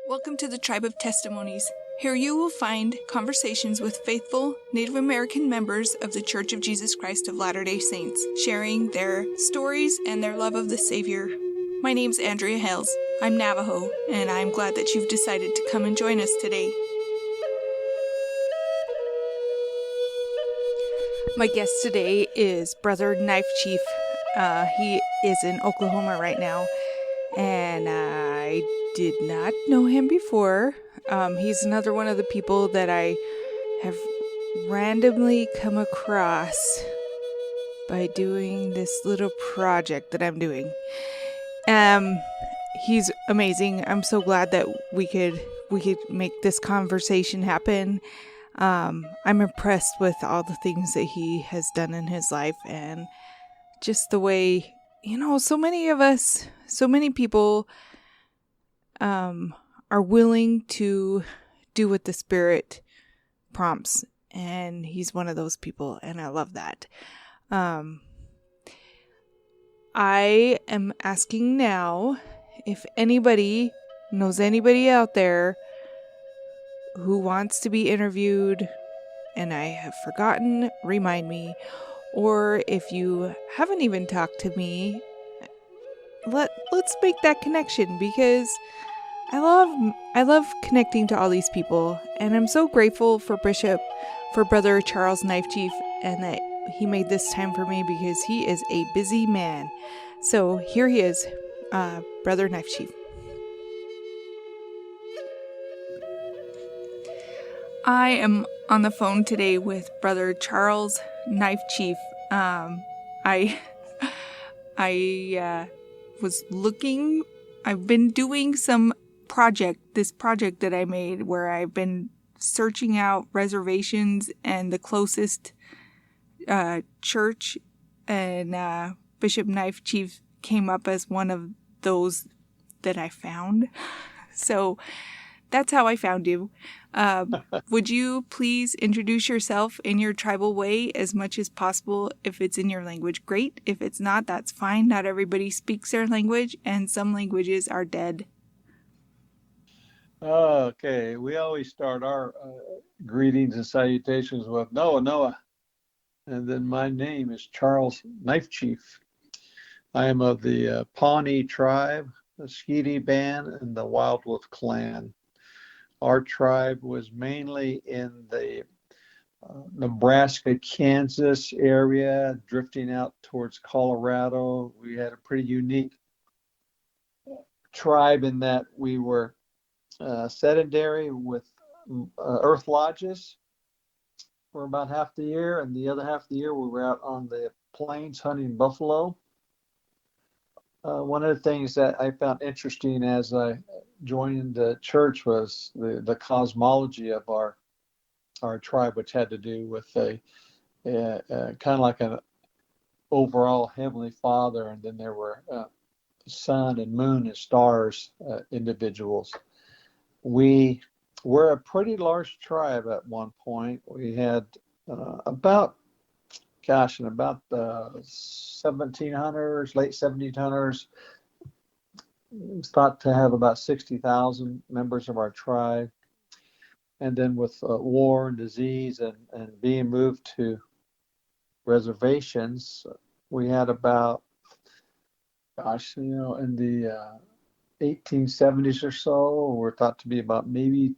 Welcome to the Tribe of Testimonies. Here you will find conversations with faithful Native American members of the Church of Jesus Christ of Latter-day Saints, sharing their stories and their love of the Savior. My name's Andrea Hales. I'm Navajo, and I'm glad that you've decided to come and join us today. My guest today is Brother Knife Chief. He is in Oklahoma right now, and I did not know him before. He's another one of the people that I have randomly come across by doing this little project that I'm doing. He's amazing. I'm so glad that we could make this conversation happen. I'm impressed with all the things that he has done in his life, and just the way, so many people are willing to do what the Spirit prompts, and he's one of those people, and I love that. I am asking now if anybody knows anybody out there who wants to be interviewed, and I have forgotten, remind me, or if you haven't even talked to me, let's make that connection, because I love connecting to all these people, and I'm so grateful for Brother Charles Knife Chief, and that he made this time for me, because he is a busy man. So here he is, Brother Knife Chief. I am on the phone today with Brother Charles Knife Chief. I was looking. I've been doing this project that I made where I've been searching out reservations and the closest church, and Bishop Knife Chief came up as one of those that I found. So that's how I found you. Would you please introduce yourself in your tribal way as much as possible? If it's in your language, great. If it's not, that's fine. Not everybody speaks their language, and some languages are dead. Okay, we always start our greetings and salutations with Noah, and then my name is Charles Knife Chief. I am of the Pawnee tribe, the Skeety Band, and the Wild Wolf clan. Our tribe was mainly in the Nebraska, Kansas area, drifting out towards Colorado. We had a pretty unique tribe in that we were sedentary with earth lodges for about half the year, and the other half of the year we were out on the plains hunting buffalo. One of the things that I found interesting as I joined the church was the cosmology of our tribe, which had to do with a kind of like an overall Heavenly Father, and then there were sun and moon and stars individuals. We were a pretty large tribe at one point. We had about the 1700s, late 1700s, thought to have about 60,000 members of our tribe. And then with war and disease and being moved to reservations, we had about, in the 1870s or so, we're thought to be about maybe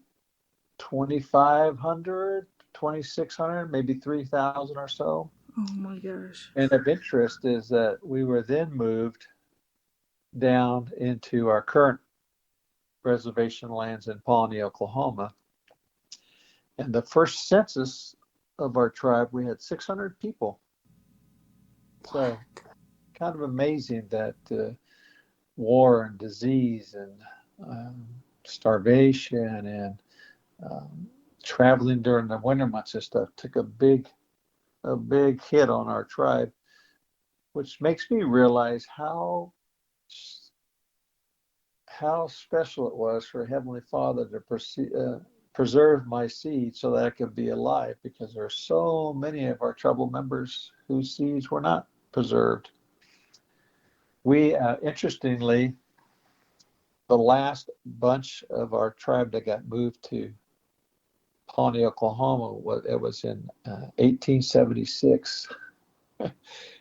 2,500, 2,600, maybe 3,000 or so. Oh my gosh. And of interest is that we were then moved down into our current reservation lands in Pawnee, Oklahoma. And the first census of our tribe, we had 600 people. So kind of amazing that war and disease and starvation and traveling during the winter months and stuff took a big hit on our tribe, which makes me realize how special it was for Heavenly Father to preserve my seed so that I could be alive, because there are so many of our tribal members whose seeds were not preserved. We, interestingly, the last bunch of our tribe that got moved to Pawnee, Oklahoma, it was in 1876.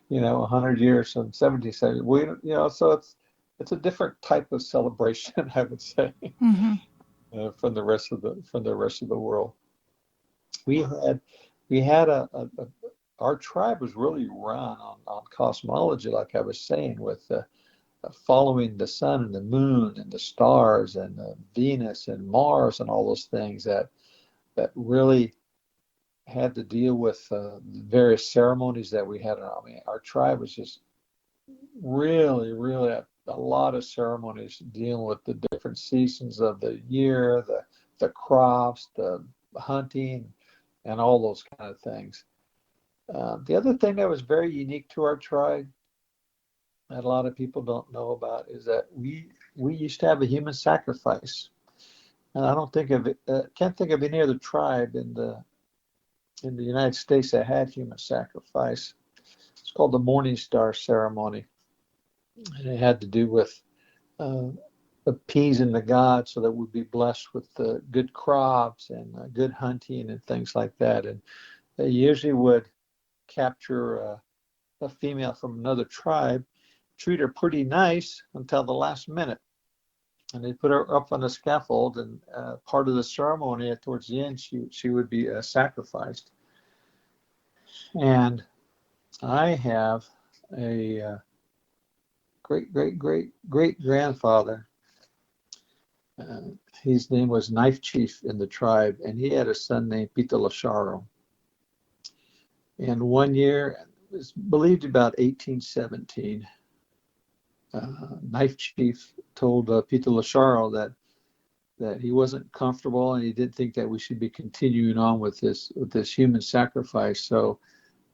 100 years from 77. So it's a different type of celebration, I would say, Mm-hmm. from the rest of the world. We had our tribe was really run on cosmology, like I was saying, with following the sun and the moon and the stars and Venus and Mars and all those things that really had to deal with various ceremonies that we had. I mean, our tribe was just really, really a lot of ceremonies dealing with the different seasons of the year, the crops, the hunting, and all those kind of things. The other thing that was very unique to our tribe that a lot of people don't know about is that we used to have a human sacrifice, and I don't think of it. Can't think of any other tribe in the United States that had human sacrifice. It's called the Morning Star ceremony, and it had to do with uh, appeasing the gods so that we'd be blessed with good crops and good hunting and things like that. And they usually would capture a female from another tribe, treat her pretty nice until the last minute. And they put her up on the scaffold, and part of the ceremony towards the end, she would be sacrificed. And I have a great great great great grandfather. Uh, his name was Knife Chief in the tribe, and he had a son named Peter Lasharo. And one year, it was believed about 1817, Knife Chief told Peter Lasharo that he wasn't comfortable and he didn't think that we should be continuing on with this human sacrifice. So,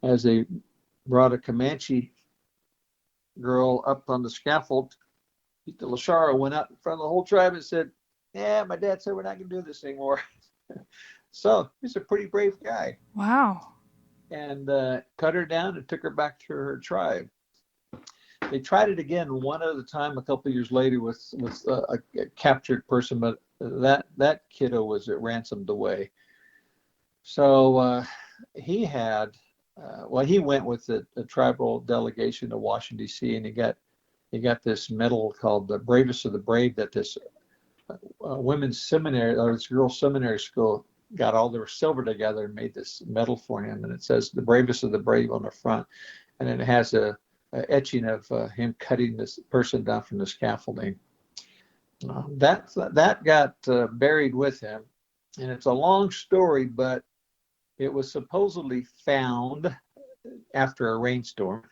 as they brought a Comanche girl up on the scaffold, Peter Lasharo went out in front of the whole tribe and said, "Yeah, my dad said we're not going to do this anymore." So he's a pretty brave guy. Wow. And cut her down and took her back to her tribe. They tried it again one other time a couple of years later with a captured person, but that kiddo was ransomed away. So he had, he went with a tribal delegation to Washington D.C. and he got this medal called the Bravest of the Brave that this women's seminary or this girls' seminary school got all their silver together and made this medal for him, and it says the Bravest of the Brave on the front, and it has a etching of him cutting this person down from the scaffolding. That got buried with him, and it's a long story, but it was supposedly found after a rainstorm,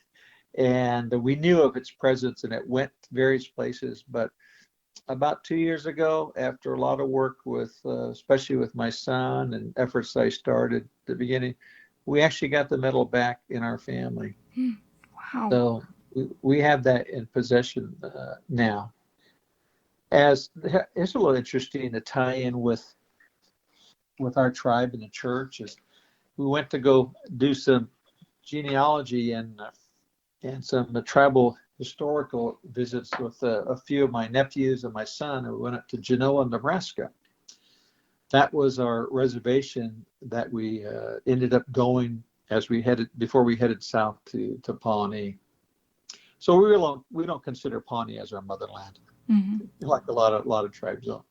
and we knew of its presence, and it went various places. But about 2 years ago, after a lot of work with, especially with my son and efforts I started at the beginning, we actually got the medal back in our family. Wow. So we have that in possession now. It's a little interesting to tie in with our tribe and the church. Is we went to go do some genealogy and some tribal historical visits with a few of my nephews and my son, and we went up to Genoa, Nebraska. That was our reservation that we ended up going before we headed south to Pawnee. So we don't consider Pawnee as our motherland, like a lot of tribes don't.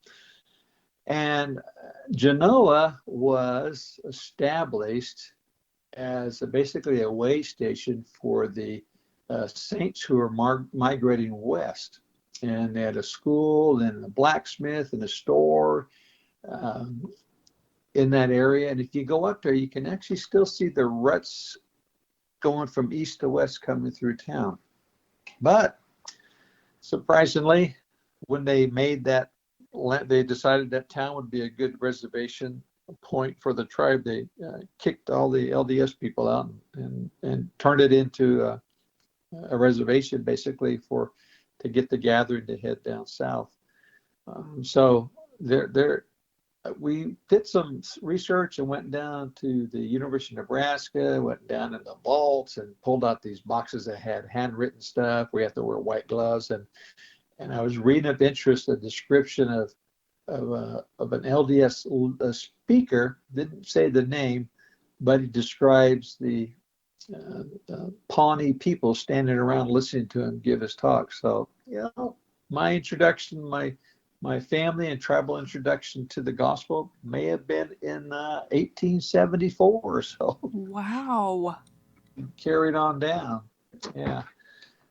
And Genoa was established as basically a way station for the saints who were migrating west. And they had a school and a blacksmith and a store in that area. And if you go up there, you can actually still see the ruts going from east to west coming through town. But surprisingly, when they decided that town would be a good reservation point for the tribe, they kicked all the LDS people out and turned it into a reservation, basically to get the gathering to head down south. So we did some research and went down to the University of Nebraska, went down in the vaults and pulled out these boxes that had handwritten stuff. We had to wear white gloves, And I was reading of interest a description of an LDS speaker, didn't say the name, but he describes the Pawnee people standing around listening to him give his talk. So, my introduction, my family and tribal introduction to the gospel may have been in 1874 or so. Wow. Carried on down. Yeah.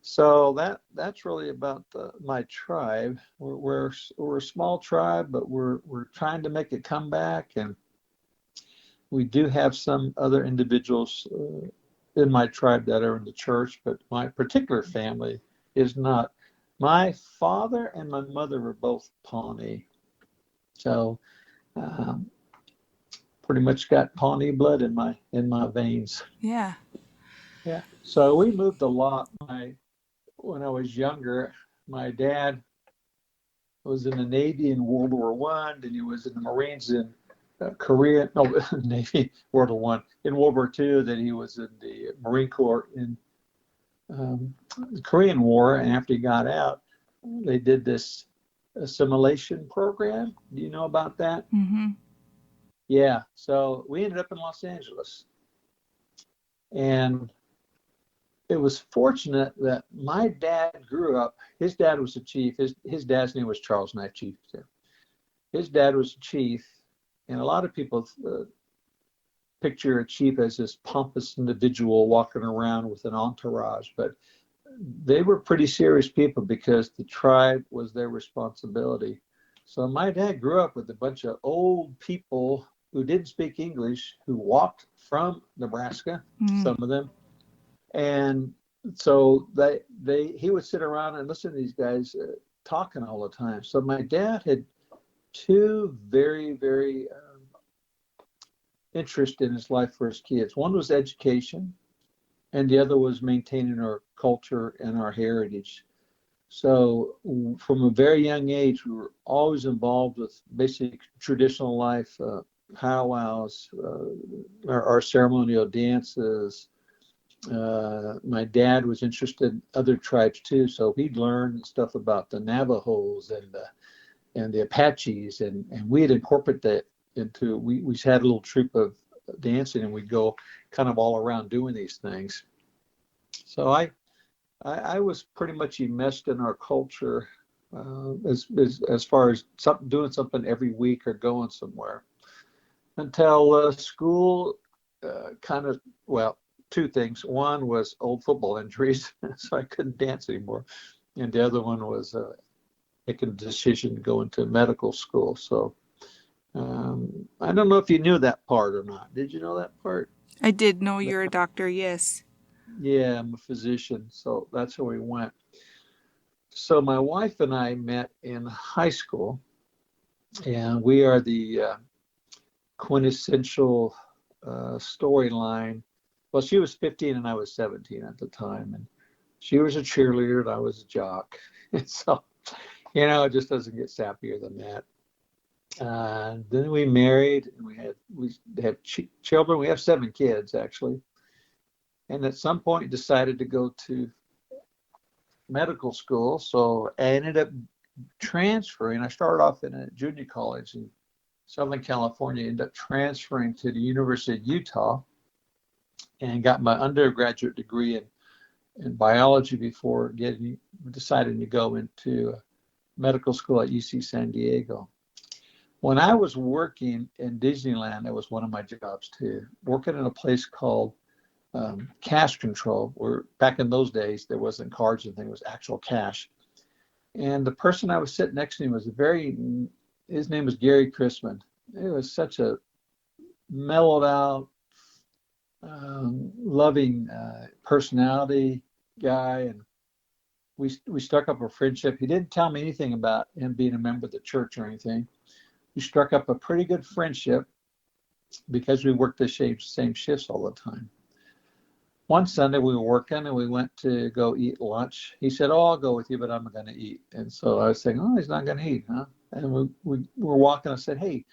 So that's really about my tribe. We're a small tribe, but we're trying to make a comeback, and we do have some other individuals in my tribe that are in the church, but my particular family is not. My father and my mother were both Pawnee, so pretty much got Pawnee blood in my veins. Yeah. Yeah. So we moved a lot. When I was younger, my dad was in the Navy in World War One, and he was in the Marines in Korea. No, Navy World War One. In World War Two, then he was in the Marine Corps in the Korean War. And after he got out, they did this assimilation program. Do you know about that? Mm-hmm. Yeah. So we ended up in Los Angeles, and it was fortunate that my dad grew up. His dad was a chief. His dad's name was Charles Knife Chief. His dad was a chief, and a lot of people picture a chief as this pompous individual walking around with an entourage, but they were pretty serious people because the tribe was their responsibility. So my dad grew up with a bunch of old people who didn't speak English, who walked from Nebraska, some of them. And so he would sit around and listen to these guys talking all the time. So my dad had two very, very interest in his life for his kids. One was education, and the other was maintaining our culture and our heritage. So from a very young age, we were always involved with basic traditional life, powwows, our ceremonial dances. My dad was interested in other tribes too, so he'd learn stuff about the Navajos and the Apaches, and we'd incorporate that into. We had a little troupe of dancing, and we'd go kind of all around doing these things. So I was pretty much immersed in our culture as far as doing something every week or going somewhere until school kind of, well, two things. One was old football injuries, so I couldn't dance anymore. And the other one was making a decision to go into medical school. So I don't know if you knew that part or not. Did you know that part? I did know you're a doctor, yes. Yeah, I'm a physician, so that's how we went. So my wife and I met in high school, and we are the quintessential storyline. Well, she was 15 and I was 17 at the time, and she was a cheerleader and I was a jock. And so, it just doesn't get sappier than that. Then we married, and we had children. We have 7 kids, actually. And at some point decided to go to medical school. So I ended up transferring. I started off in a junior college in Southern California, ended up transferring to the University of Utah and got my undergraduate degree in biology before deciding to go into medical school at UC San Diego. When I was working in Disneyland, that was one of my jobs too, working in a place called cash control, where back in those days there wasn't cards and things, it was actual cash. And the person I was sitting next to his name was Gary Chrisman. It was such a mellowed out, loving personality guy, and we struck up a friendship. He didn't tell me anything about him being a member of the church or anything. We struck up a pretty good friendship because we worked the same shifts all the time. One Sunday we were working and we went to go eat lunch. He said, "Oh, I'll go with you, but I'm going to eat." And so I was saying, "Oh, he's not going to eat, huh?" And we were walking. I said, "Hey,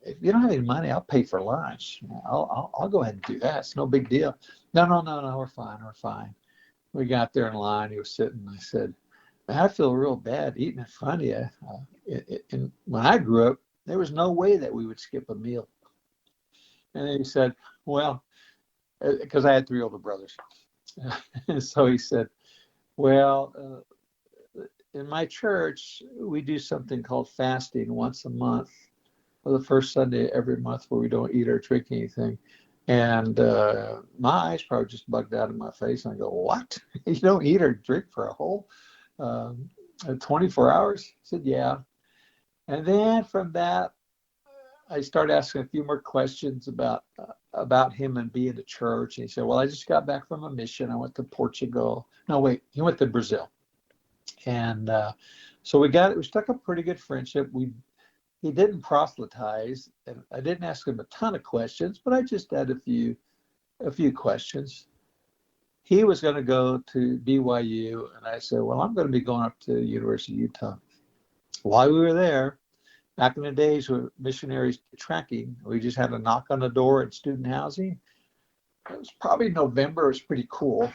if you don't have any money, I'll pay for lunch. I'll go ahead and do that. It's no big deal." No, we're fine. We got there in line. He was sitting. I said, I feel real bad eating in front of you. And when I grew up, there was no way that we would skip a meal. And he said, well, because I had 3 older brothers. And so he said, well, in my church, we do something called fasting once a month, or the first Sunday every month, where we don't eat or drink anything. And my eyes probably just bugged out of my face. And I go, what? You don't eat or drink for a whole 24 hours? He said, yeah. And then from that, I started asking a few more questions about him and being a church. And he said, well, I just got back from a mission. I went to Portugal. No, wait, he went to Brazil. And so we struck a pretty good friendship. He didn't proselytize, and I didn't ask him a ton of questions, but I just had a few questions. He was going to go to BYU, and I said, well, I'm going to be going up to the University of Utah. While we were there, back in the days when missionaries tracking, we just had a knock on the door at student housing. It was probably November. It was pretty cool.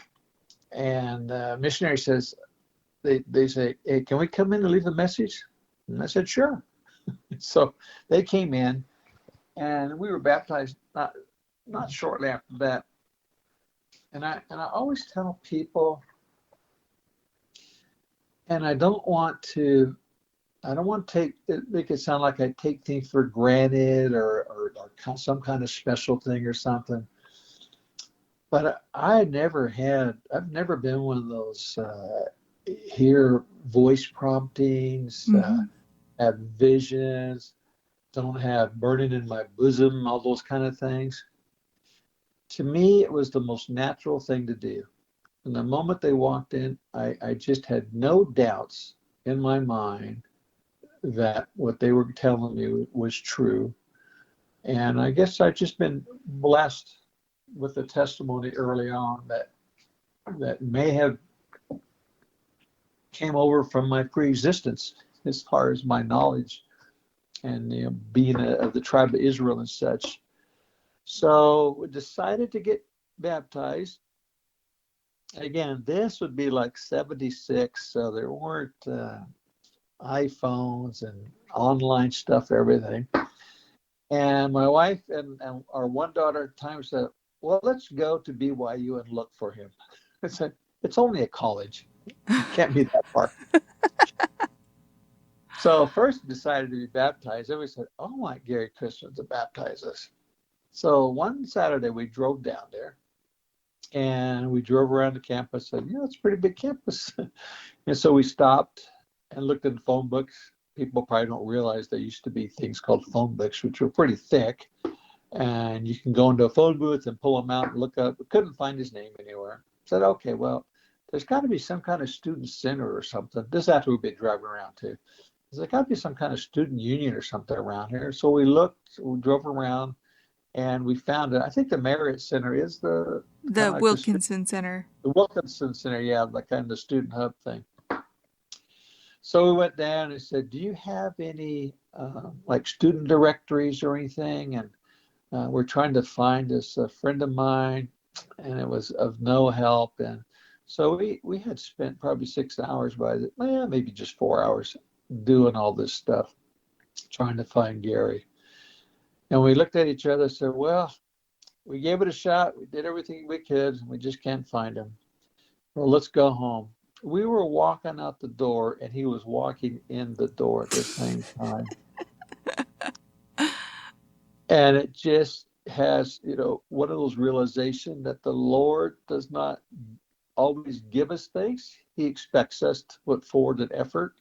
And missionary says, they say, hey, can we come in and leave a message? And I said, sure. So they came in, and we were baptized not shortly after that. And I always tell people, and I don't want to make it sound like I take things for granted or some kind of special thing or something. But I've never been one of those hear voice promptings, have visions, don't have burning in my bosom, all those kind of things. To me, it was the most natural thing to do. And the moment they walked in, I just had no doubts in my mind that what they were telling me was true. And I guess I've just been blessed with the testimony early on that may have came over from my pre-existence as far as my knowledge and being of the tribe of Israel and such. So we decided to get baptized. Again, this would be like 76, so there weren't iPhones and online stuff, everything. And my wife and our one daughter at the time said, well, let's go to BYU and look for him. I said, it's only a college. It can't be that far. So first decided to be baptized. Then we said, oh, I want Gary Christian to baptize us. So one Saturday we drove down there and we drove around the campus and, it's a pretty big campus. And so we stopped and looked in phone books. People probably don't realize there used to be things called phone books, which were pretty thick. And you can go into a phone booth and pull them out and look up. We couldn't find his name anywhere. Said, okay, well, there's got to be some kind of student center or something. This is after we've been driving around too. There's got to be some kind of student union or something around here. So we looked, we drove around, and we found it. I think the Marriott Center is the Wilkinson Center. The Wilkinson Center, yeah, like kind of the student hub thing. So we went down and said, do you have any like student directories or anything? And we're trying to find this friend of mine, and it was of no help. And so we had spent probably 6 hours maybe just 4 hours doing all this stuff, trying to find Gary. And we looked at each other and said, well, we gave it a shot. We did everything we could. We just can't find him. Well, let's go home. We were walking out the door, and he was walking in the door at the same time. And it just has, one of those realizations that the Lord does not always give us things. He expects us to put forward an effort.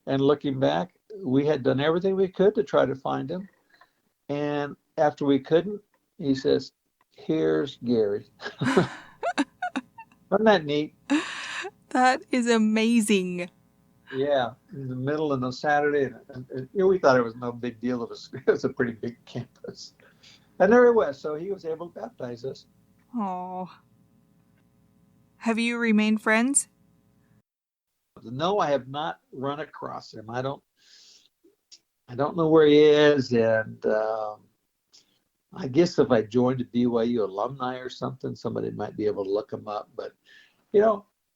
And looking back, we had done everything we could to try to find him. And after we couldn't, he says, here's Gary. Isn't that neat? That is amazing. Yeah, in the middle of a Saturday. And we thought it was no big deal. It was a pretty big campus. And there it was. So he was able to baptize us. Oh. Have you remained friends? No, I have not run across him. I don't know where he is. And I guess if I joined a BYU alumni or something, somebody might be able to look him up. But,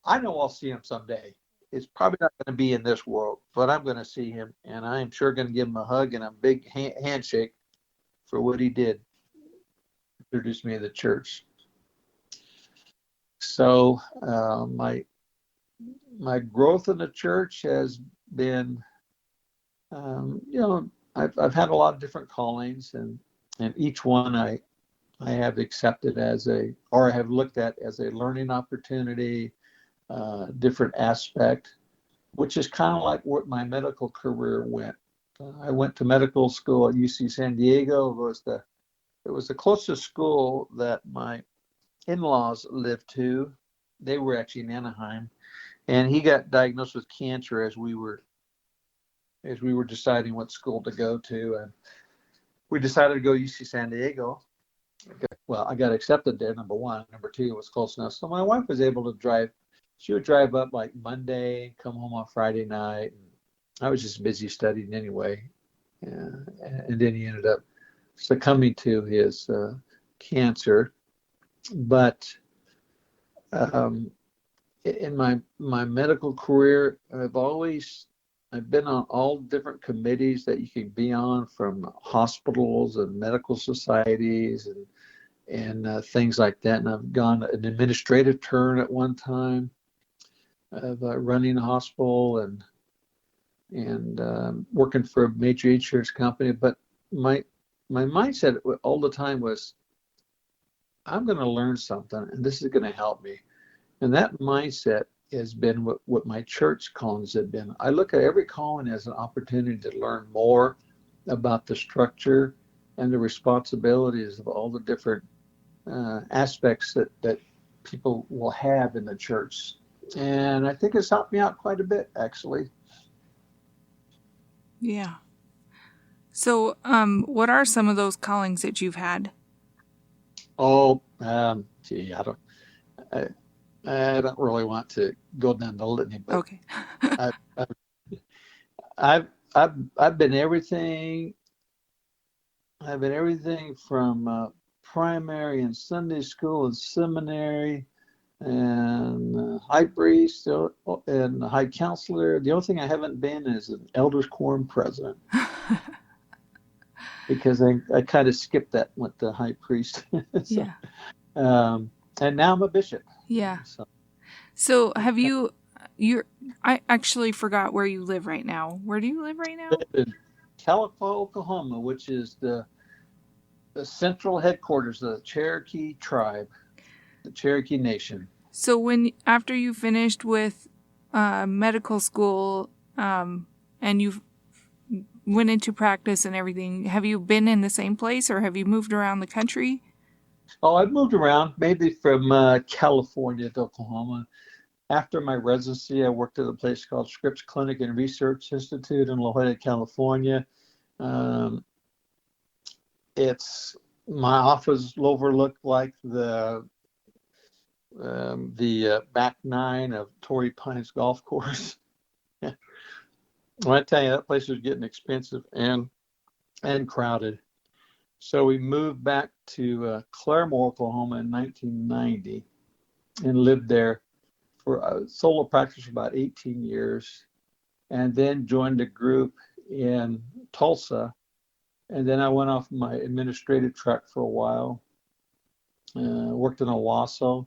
I know I'll see him someday. it's probably not going to be in this world, but I'm going to see him, and I'm sure going to give him a hug and a big handshake for what he did, introduce me to the church. So my growth in the church has been, I've had a lot of different callings, and each one I have accepted or I have looked at as a learning opportunity, different aspect, which is kind of like what my medical career went. I went to medical school at UC San Diego. It was the closest school that my in-laws lived to. They were actually in Anaheim, and he got diagnosed with cancer as we were deciding what school to go to, and we decided to go to UC San Diego. Well, I got accepted there, number one. Number two, it was close enough. So my wife was able to drive. She would drive up like Monday, come home on Friday night. I was just busy studying anyway. And then he ended up succumbing to his cancer. But in my medical career, I've been on all different committees that you can be on, from hospitals and medical societies and things like that. And I've gone an administrative turn at one time of running a hospital and working for a major insurance company. But my mindset all the time was, I'm going to learn something, and this is going to help me. And that mindset has been what my church callings have been. I look at every calling as an opportunity to learn more about the structure and the responsibilities of all the different aspects that people will have in the church. And I think it's helped me out quite a bit, actually. Yeah. So, what are some of those callings that you've had? Oh, gee, I don't really want to go down the litany, but Okay. I've been everything. I've been everything from primary and Sunday school and seminary and high priest and high counselor. The only thing I haven't been is an elders quorum president, because I kind of skipped that, went to high priest. So, Yeah. and now I'm a bishop. Yeah. So have I actually forgot where you live right now. Where do you live right now? In Calico, Oklahoma, which is the central headquarters of the Cherokee tribe, the Cherokee Nation. So after you finished with medical school, and you went into practice and everything, have you been in the same place, or have you moved around the country? Oh, I've moved around, maybe from California to Oklahoma. After my residency, I worked at a place called Scripps Clinic and Research Institute in La Jolla, California. My office overlooked like the back nine of Torrey Pines Golf Course. When I tell you, that place was getting expensive and crowded. So we moved back to Claremore, Oklahoma in 1990 and lived there for a solo practice for about 18 years, and then joined a group in Tulsa. And then I went off my administrative track for a while, worked in Owasso.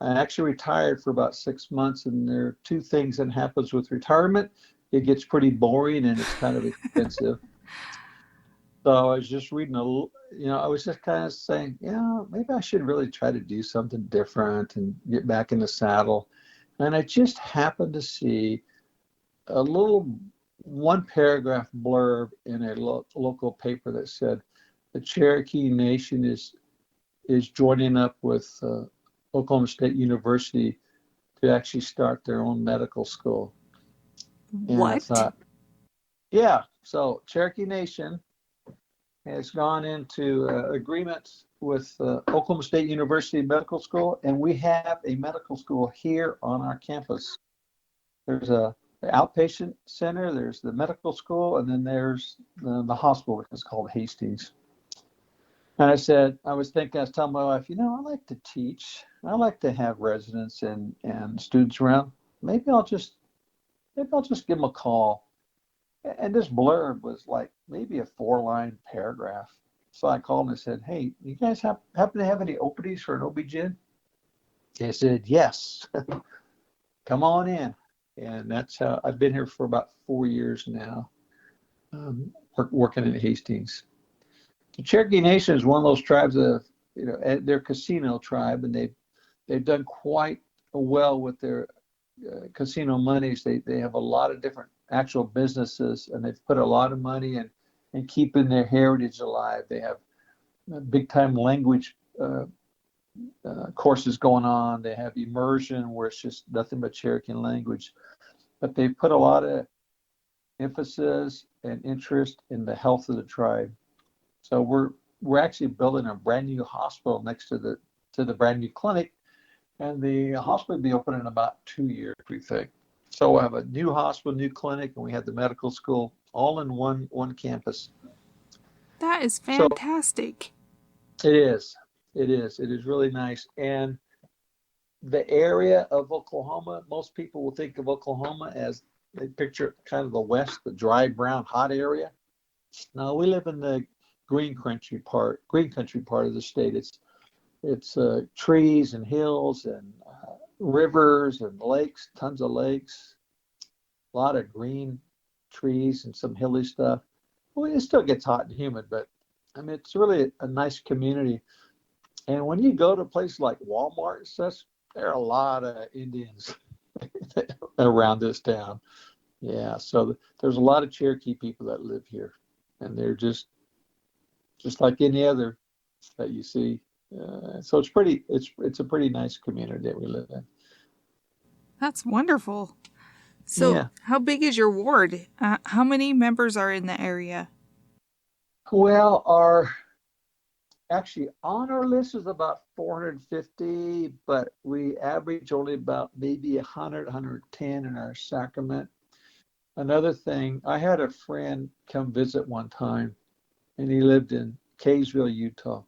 I actually retired for about 6 months, and there are two things that happens with retirement. It gets pretty boring and it's kind of expensive. So I was just reading I was just kind of saying, maybe I should really try to do something different and get back in the saddle. And I just happened to see a little one paragraph blurb in a local paper that said the Cherokee Nation is joining up with Oklahoma State University to actually start their own medical school. What? And I thought, yeah, so Cherokee Nation has gone into agreement with Oklahoma State University Medical School, and we have a medical school here on our campus. There's the outpatient center, there's the medical school, and then there's the hospital, which is called Hastings. And I was telling my wife, I like to teach. I like to have residents and students around. Maybe I'll just maybe I'll just give them a call. And this blurb was like maybe a 4-line paragraph. So I called and said, hey, you guys happen to have any openings for an OB-GYN? They said, yes, come on in. And that's how I've been here for about 4 years now, working in Hastings. The Cherokee Nation is one of those tribes that, they're a casino tribe, and they've done quite well with their casino monies. They have a lot of different actual businesses, and they've put a lot of money in keeping their heritage alive. They have big time language courses going on. They have immersion where it's just nothing but Cherokee language. But they've put a lot of emphasis and interest in the health of the tribe. So we're actually building a brand new hospital next to the brand new clinic, and the hospital will be open in about 2 years, we think. So we'll have a new hospital, new clinic, and we have the medical school all in one campus. That is So fantastic. it is. It is really nice. And the area of Oklahoma, most people will think of Oklahoma as they picture kind of the west, the dry, brown, hot area. No, we live in the green country part of the state. It's trees and hills and rivers and lakes, tons of lakes, a lot of green trees and some hilly stuff. Well, it still gets hot and humid, but I mean, it's really a nice community. And when you go to places like Walmart and such, there are a lot of Indians around this town. Yeah, so there's a lot of Cherokee people that live here, and they're just like any other that you see. So it's a pretty nice community that we live in. That's wonderful. So, Yeah. how big is your ward? How many members are in the area? Well, actually on our list is about 450, but we average only about maybe 100, 110 in our sacrament. Another thing, I had a friend come visit one time, and he lived in Kaysville, Utah.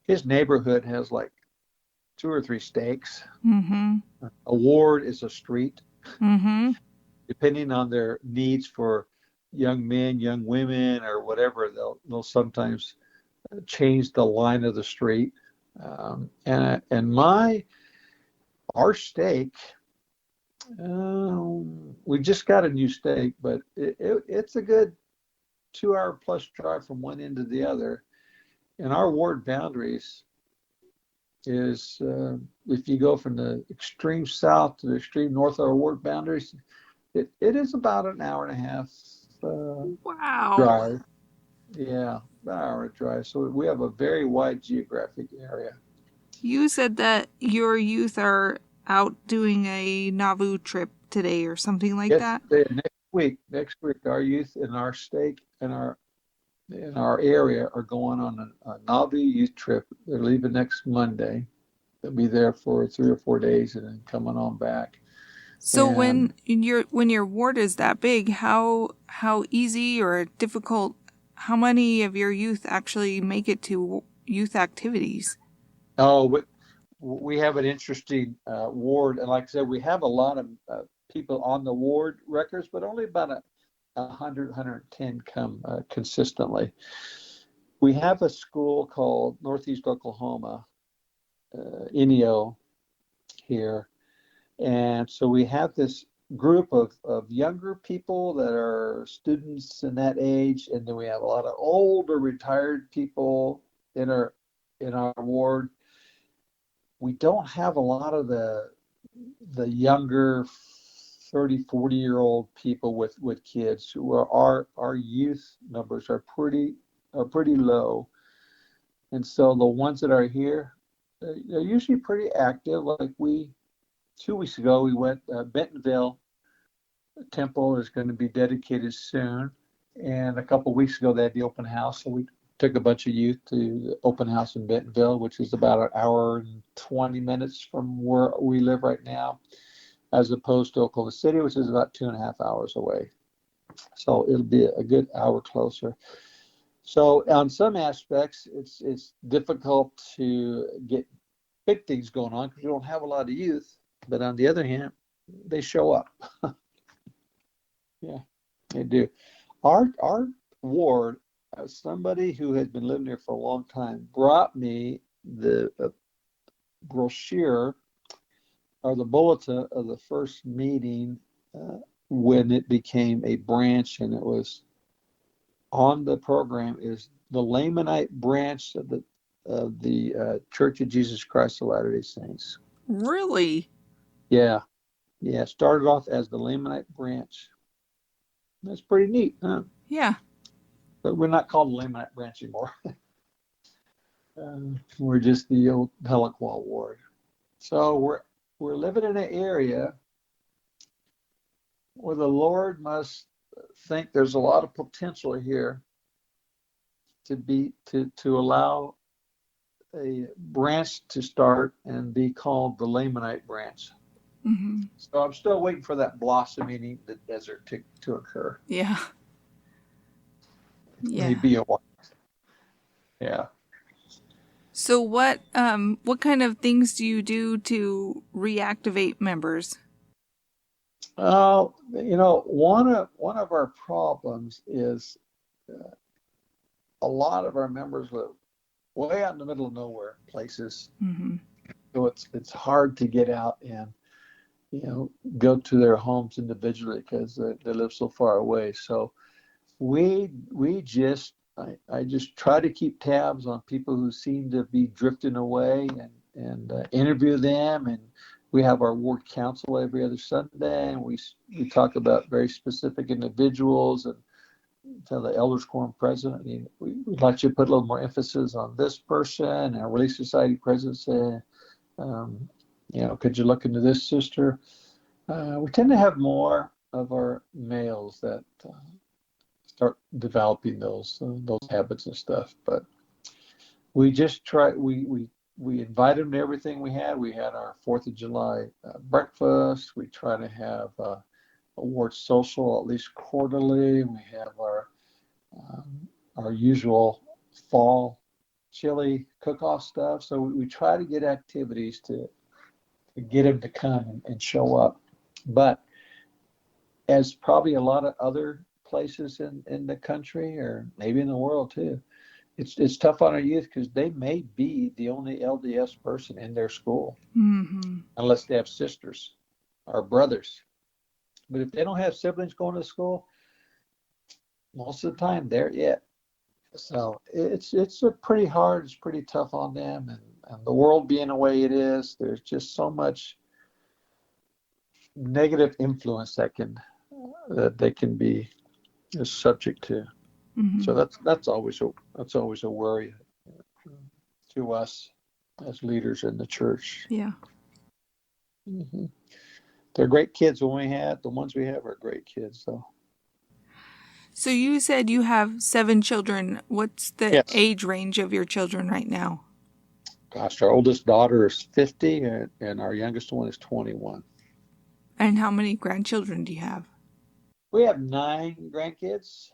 His neighborhood has like 2 or 3 stakes. Mm-hmm. A ward is a street. Mm-hmm. Depending on their needs for young men, young women, or whatever, they'll sometimes change the line of the street. And our stake, we just got a new stake, but it's a good 2-hour plus drive from one end to the other. And our ward boundaries is, if you go from the extreme south to the extreme north of our ward boundaries, it is about an hour and a half Wow. drive. Yeah, about an hour drive. So we have a very wide geographic area. You said that your youth are out doing a Nauvoo trip today or something like Yes, that? next week, our youth in our stake and in our area are going on a Nauvoo youth trip. They're leaving next Monday. They'll be there for 3 or 4 days and then coming on back. So And when your ward is that big, how easy or difficult, how many of your youth actually make it to youth activities? we have an interesting ward, and like I said, we have a lot of people on the ward records, but only about 100, 110 come consistently. We have a school called Northeast Oklahoma, INEO here. And so we have this group of younger people that are students in that age, and then we have a lot of older retired people in our ward. We don't have a lot of the younger 30, 40-year-old people with kids. Who are our youth numbers are pretty low. And so the ones that are here, they're usually pretty active. Like 2 weeks ago, we went, Bentonville Temple is going to be dedicated soon. And a couple of weeks ago, they had the open house. So we took a bunch of youth to the open house in Bentonville, which is about an hour and 20 minutes from where we live right now, as opposed to Oklahoma City, which is about 2.5 hours away. So it'll be a good hour closer. So on some aspects, it's difficult to get big things going on because we don't have a lot of youth. But on the other hand, they show up. Yeah, they do. Our ward, somebody who had been living there for a long time, brought me the brochure or the bulletin of the first meeting when it became a branch, and it was on the program is the Lamanite branch of the Church of Jesus Christ of Latter-day Saints. Really? Yeah, yeah. Started off as the Lamanite branch. That's pretty neat, huh? Yeah. But we're not called the Lamanite branch anymore. We're just the old Pelican ward. So we're living in an area where the Lord must think there's a lot of potential here to allow a branch to start and be called the Lamanite branch. Mm-hmm. So I'm still waiting for that blossoming in the desert to occur. Yeah. Yeah. Maybe a while. Yeah. So what kind of things do you do to reactivate members? One of our problems is a lot of our members live way out in the middle of nowhere places. Mm-hmm. So it's hard to get out and go to their homes individually because they live so far away. So we just I just try to keep tabs on people who seem to be drifting away and interview them, and we have our ward council every other Sunday, and we talk about very specific individuals, and tell the elders quorum president, we'd like you to put a little more emphasis on this person, and our Relief Society president say, could you look into this sister? We tend to have more of our males that start developing those habits and stuff. But we just try. We invite them to everything we had. We had our 4th of July breakfast. We try to have a ward social at least quarterly. We have our usual fall chili cook-off stuff. So we try to get activities to get them to come and show up. But as probably a lot of other places in the country or maybe in the world too, it's tough on our youth because they may be the only LDS person in their school, Mm-hmm. unless they have sisters or brothers. But if they don't have siblings going to school, most of the time they're it. So it's pretty hard. It's pretty tough on them, and the world being the way it is, there's just so much negative influence that they can be subject to. Mm-hmm. So that's always a worry to us as leaders in the church. Yeah. Mm-hmm. They're great kids. The ones we have are great kids. So you said you have 7 children. What's the Yes. age range of your children right now? Gosh, our oldest daughter is 50, and our youngest one is 21. And how many grandchildren do you have? We have 9 grandkids,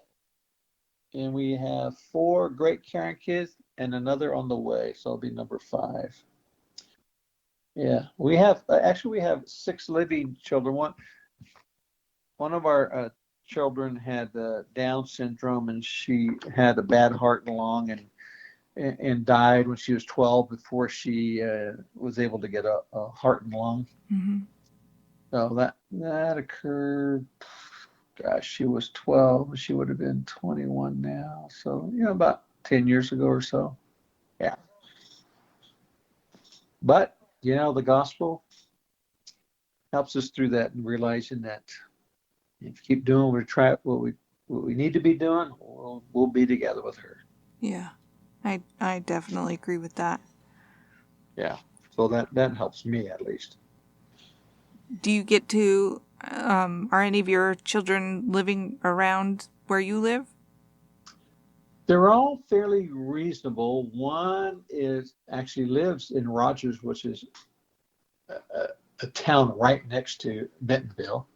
and we have 4 great grandkids and another on the way. So it'll be number 5. Yeah, we have 6 living children. One of our children had Down syndrome, and she had a bad heart and lung, and died when she was 12 before she was able to get a heart and lung. Mm-hmm. So that occurred. Gosh, she was 12. She would have been 21 now. So about 10 years ago or so. Yeah. But the gospel helps us through that, and realizing that if you keep doing what we need to be doing, we'll be together with her. Yeah, I definitely agree with that. Yeah. So that helps me at least. Do you get to, are any of your children living around where you live? They're all fairly reasonable. One actually lives in Rogers, which is a town right next to Bentonville.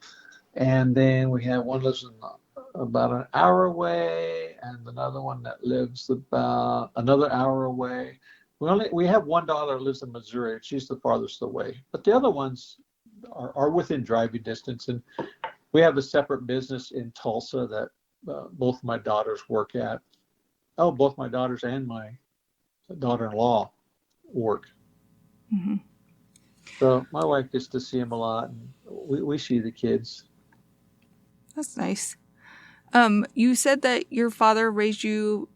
And then we have one lives about an hour away, and another one that lives about another hour away. We have one daughter that lives in Missouri. She's the farthest away. But the other ones, are within driving distance. And we have a separate business in Tulsa that both my daughters work at. Oh, both my daughters and my daughter-in-law work. Mm-hmm. So my wife gets to see them a lot, and we see the kids. That's nice. You said that your father raised you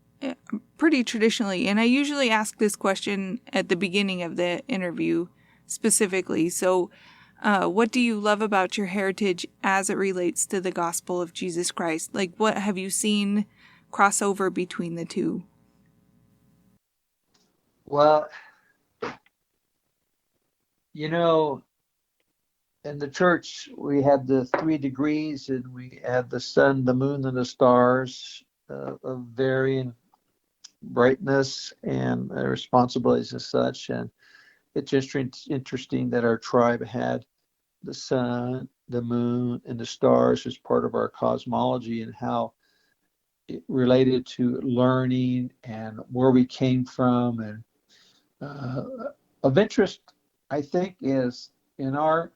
pretty traditionally, and I usually ask this question at the beginning of the interview specifically. So, what do you love about your heritage as it relates to the gospel of Jesus Christ? Like, what have you seen cross over between the two? Well, you know, in the church, we had the 3 degrees, and we had the sun, the moon, and the stars of varying brightness and responsibilities as such. And it's just interesting that our tribe had the sun, the moon, and the stars as part of our cosmology, and how it related to learning and where we came from. And of interest, I think, is in our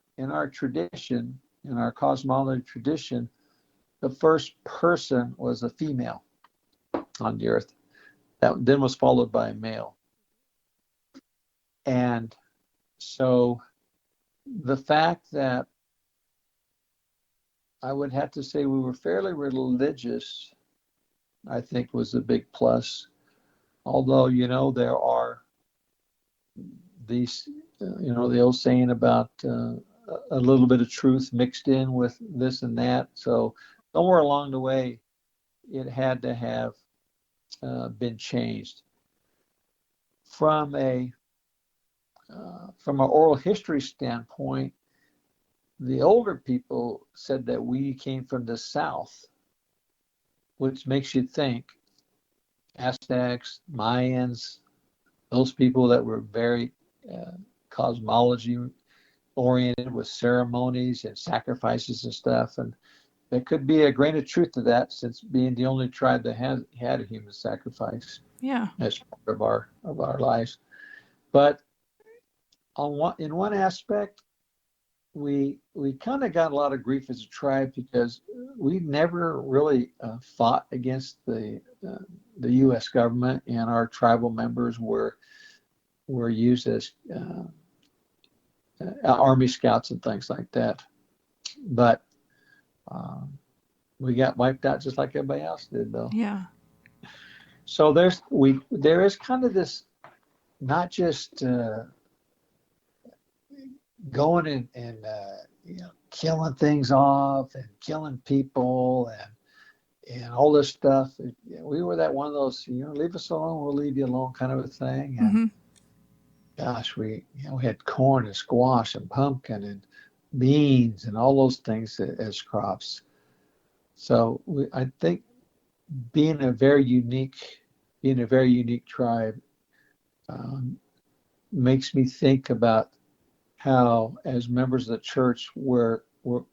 tradition, in our cosmology tradition, the first person was a female on the earth. That then was followed by a male. And so the fact that I would have to say we were fairly religious, I think, was a big plus. Although, there are these, the old saying about a little bit of truth mixed in with this and that. So somewhere along the way, it had to have been changed. From an oral history standpoint, the older people said that we came from the South, which makes you think Aztecs, Mayans, those people that were very cosmology oriented with ceremonies and sacrifices and stuff. And there could be a grain of truth to that, since being the only tribe that had a human sacrifice as part of our lives. But in one aspect, we kind of got a lot of grief as a tribe because we never really fought against the U.S. government, and our tribal members were used as Army Scouts and things like that. But we got wiped out just like everybody else did, though. Yeah. So there is kind of this, not just going and killing things off and killing people and all this stuff. We were that one of those, leave us alone, we'll leave you alone kind of a thing. And Mm-hmm. gosh, we had corn and squash and pumpkin and beans and all those things as crops. So I think being a very unique tribe makes me think about how, as members of the church, we're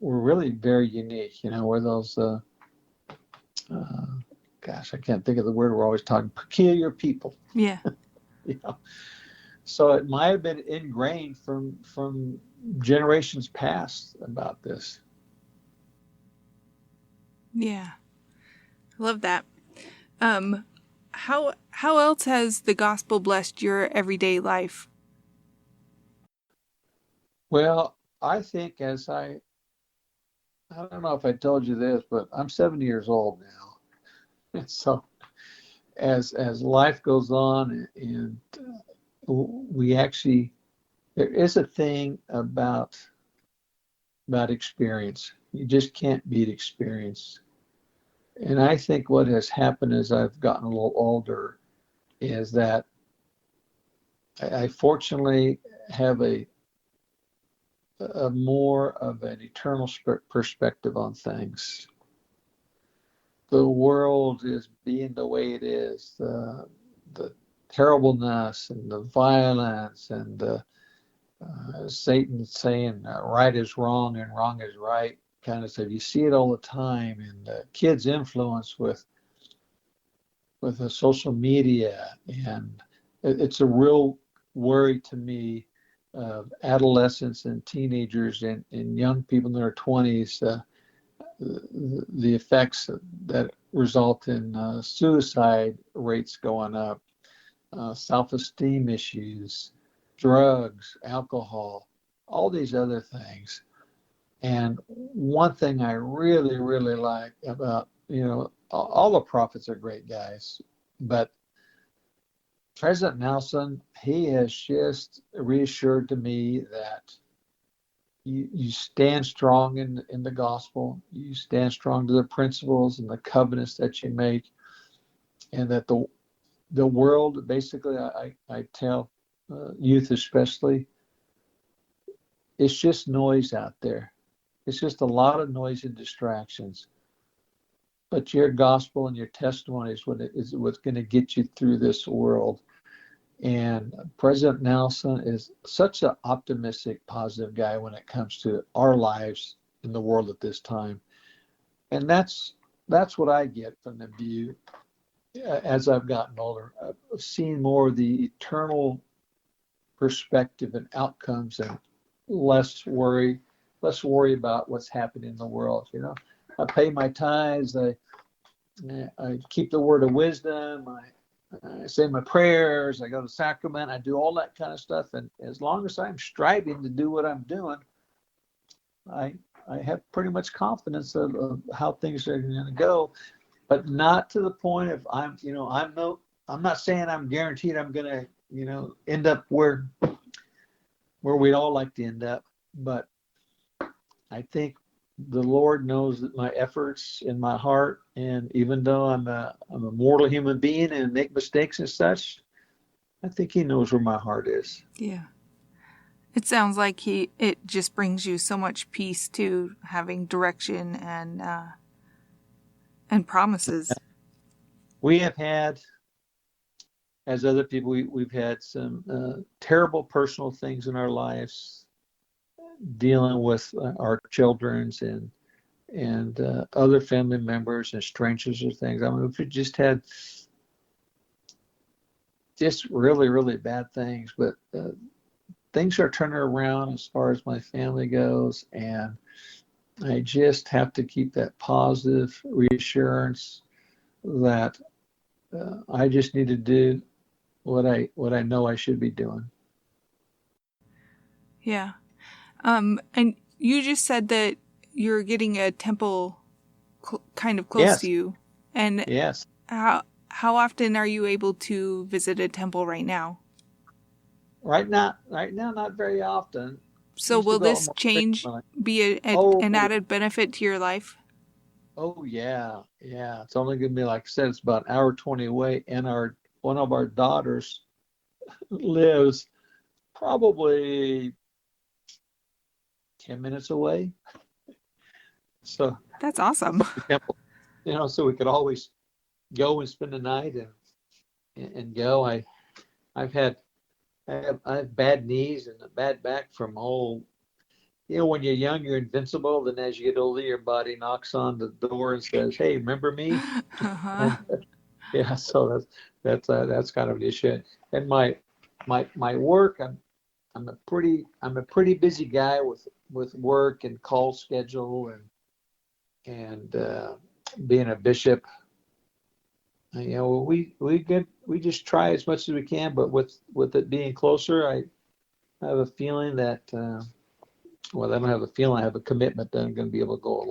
really very unique. We're those, gosh, I can't think of the word. We're always talking peculiar people. Yeah. So it might have been ingrained from generations past about this. Yeah. I love that. How else has the gospel blessed your everyday life? Well, I think I don't know if I told you this, but I'm 70 years old now. And so as life goes on, and we actually, there is a thing about experience. You just can't beat experience. And I think what has happened as I've gotten a little older is that I fortunately have a more of an eternal perspective on things. The world is being the way it is, the terribleness and the violence and the Satan saying right is wrong and wrong is right kind of stuff. You see it all the time, and kids' influence with the social media, and it's a real worry to me adolescents and teenagers and young people in their 20s, the effects that result in suicide rates going up, self-esteem issues, drugs, alcohol, all these other things. And one thing I really, really like about, all the prophets are great guys, but President Nelson, he has just reassured to me that you stand strong in the gospel, you stand strong to the principles and the covenants that you make, and that the world, basically, I tell youth especially, it's just noise out there. It's just a lot of noise and distractions. But your gospel and your testimony is what's going to get you through this world. And President Nelson is such an optimistic, positive guy when it comes to our lives in the world at this time. And that's what I get from the view as I've gotten older. I've seen more of the eternal perspective and outcomes, and less worry about what's happening in the world. I pay my tithes. I keep the word of wisdom. I say my prayers. I go to sacrament. I do all that kind of stuff. And as long as I'm striving to do what I'm doing, I have pretty much confidence of how things are going to go, but not to the point of I'm not saying I'm guaranteed I'm going to end up where we'd all like to end up, but I think the Lord knows that my efforts in my heart, and even though I'm a mortal human being and make mistakes and such, I think He knows where my heart is. Yeah. It sounds like it just brings you so much peace too, having direction and promises. We have had, as other people, we've had some terrible personal things in our lives, dealing with our children's and other family members and strangers or things. I mean, we've just had just really, really bad things, but things are turning around as far as my family goes, and I just have to keep that positive reassurance that I just need to do what I know I should be doing. Yeah. And you just said that you're getting a temple kind of close to you. And yes. How often are you able to visit a temple right now? Right now, not very often. So will this change be an added benefit to your life? Oh yeah. It's only going to be, like I said, it's about an hour 20 away, and one of our daughters lives probably 10 minutes away. So that's awesome. So we could always go and spend the night and go. I have bad knees and a bad back from when you're young, you're invincible. Then as you get older, your body knocks on the door and says, "Hey, remember me?" Uh-huh. And, so that's kind of an issue. And my work, I'm a pretty busy guy with work and call schedule and being a bishop. We just try as much as we can, but with it being closer, I have a feeling that I don't have a feeling, I have a commitment that I'm going to be able to go a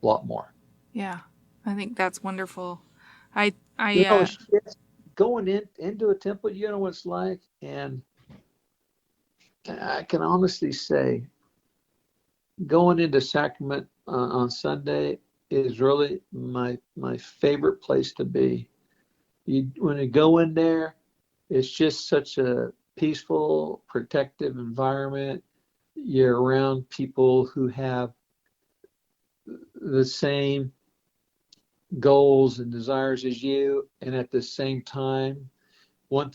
lot more. Yeah, I think that's wonderful. It's going into a temple, you know what it's like, and I can honestly say, going into sacrament on Sunday is really my favorite place to be. When you go in there, it's just such a peaceful, protective environment. You're around people who have the same goals and desires as you, and at the same time, one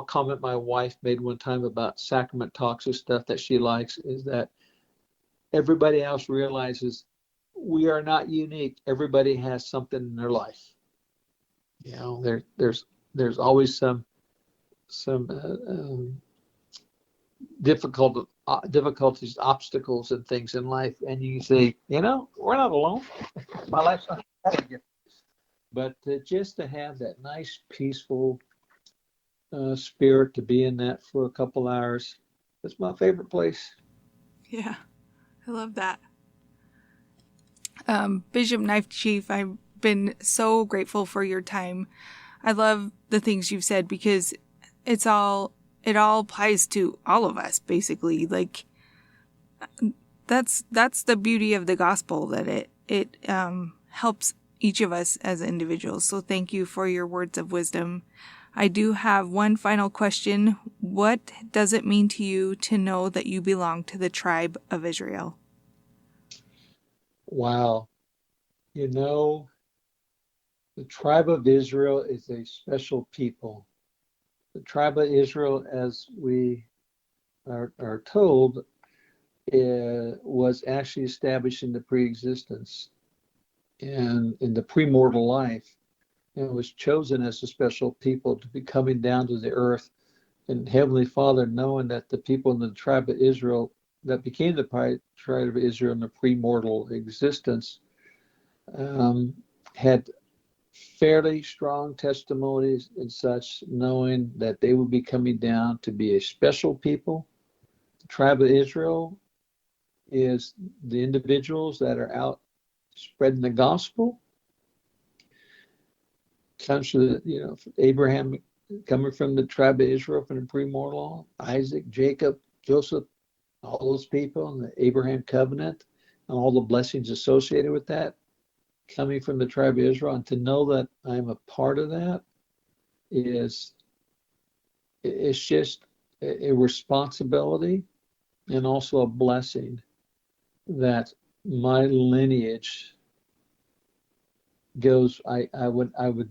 comment my wife made one time about sacrament talks and stuff that she likes is that everybody else realizes we are not unique. Everybody has something in their life. There's always some difficulties, obstacles, and things in life, and you say, we're not alone. My life's not bad. But just to have that nice, peaceful spirit to be in that for a couple hours, that's my favorite place. Yeah, I love that. Bishop Knife Chief, I've been so grateful for your time. I love the things you've said because it all applies to all of us, basically. Like, that's the beauty of the gospel, that it helps each of us as individuals. So thank you for your words of wisdom. I do have one final question. What does it mean to you to know that you belong to the tribe of Israel? Wow. The tribe of Israel is a special people. The tribe of Israel, as we are told, was actually established in the pre-existence and in the premortal life, and was chosen as a special people to be coming down to the earth. And Heavenly Father, knowing that the people in the tribe of Israel that became the tribe of Israel in the premortal existence had fairly strong testimonies and such, knowing that they would be coming down to be a special people. The tribe of Israel is the individuals that are out spreading the gospel. Comes to Abraham coming from the tribe of Israel from the premortal, Isaac, Jacob, Joseph, all those people, and the Abraham covenant, and all the blessings associated with that, coming from the tribe of Israel. And to know that I'm a part of that it's just a responsibility and also a blessing that my lineage goes. I would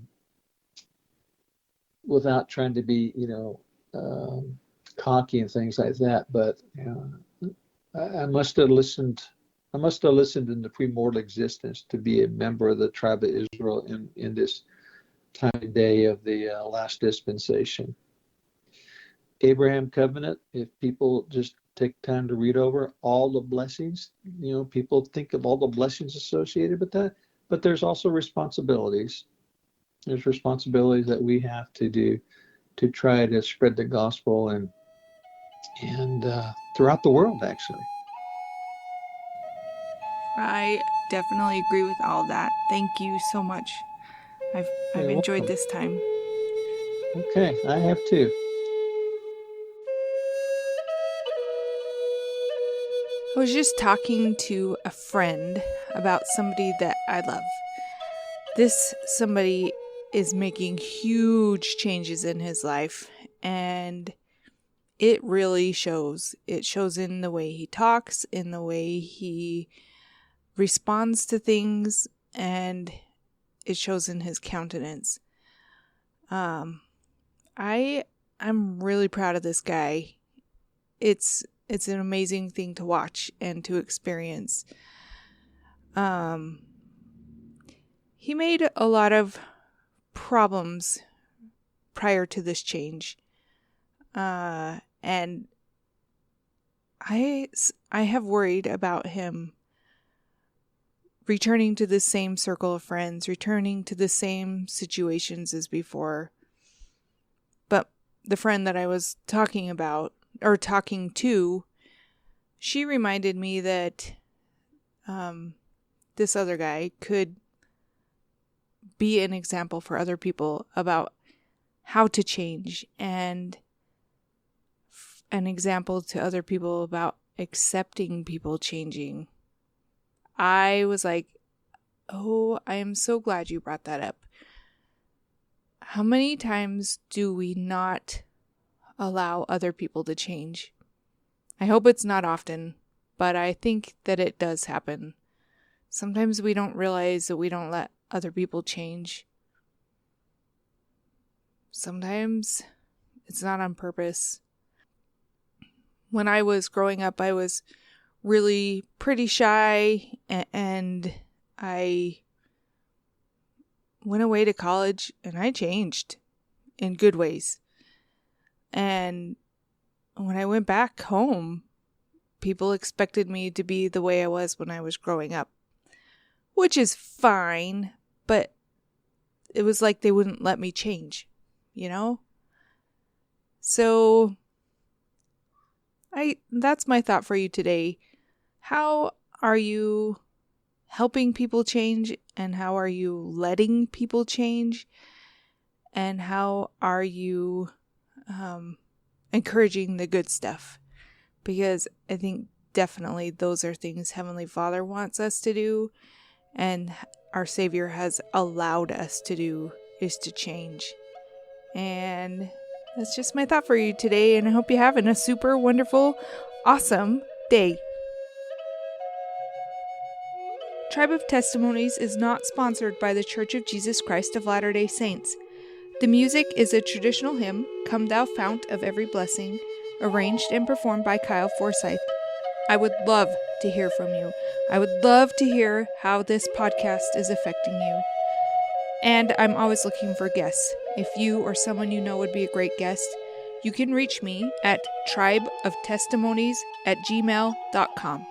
without trying to be cocky and things like that, but I must have listened. I must have listened in the premortal existence to be a member of the tribe of Israel in this time and day of the last dispensation. Abraham covenant, if people just take time to read over all the blessings, people think of all the blessings associated with that, but there's also responsibilities. There's responsibilities that we have to do to try to spread the gospel and throughout the world, actually. I definitely agree with all that. Thank you so much. I've You're enjoyed welcome. this time. Okay, I have too. I was just talking to a friend about somebody that I love. This somebody is making huge changes in his life, and it really shows. It shows in the way he talks, in the way he responds to things, and it shows in his countenance. I'm really proud of this guy. It's an amazing thing to watch and to experience. He made a lot of problems prior to this change. And I have worried about him returning to the same circle of friends, returning to the same situations as before. But the friend that I was talking to, she reminded me that this other guy could be an example for other people about how to change, and an example to other people about accepting people changing. I was like, oh, I am so glad you brought that up. How many times do we not allow other people to change? I hope it's not often, but I think that it does happen. Sometimes we don't realize that we don't let other people change. Sometimes it's not on purpose. When I was growing up, I was really pretty shy, and I went away to college and I changed in good ways. And when I went back home, people expected me to be the way I was when I was growing up, which is fine, but it was like they wouldn't let me change, you know? So that's my thought for you today. How are you helping people change, and how are you letting people change, and how are you encouraging the good stuff? Because I think definitely those are things Heavenly Father wants us to do, and our Savior has allowed us to do, is to change. And that's just my thought for you today, and I hope you're having a super wonderful, awesome day. Tribe of Testimonies is not sponsored by the Church of Jesus Christ of Latter-day Saints. The music is a traditional hymn, Come Thou Fount of Every Blessing, arranged and performed by Kyle Forsyth. I would love to hear from you. I would love to hear how this podcast is affecting you. And I'm always looking for guests. If you or someone you know would be a great guest, you can reach me at tribeoftestimonies@gmail.com.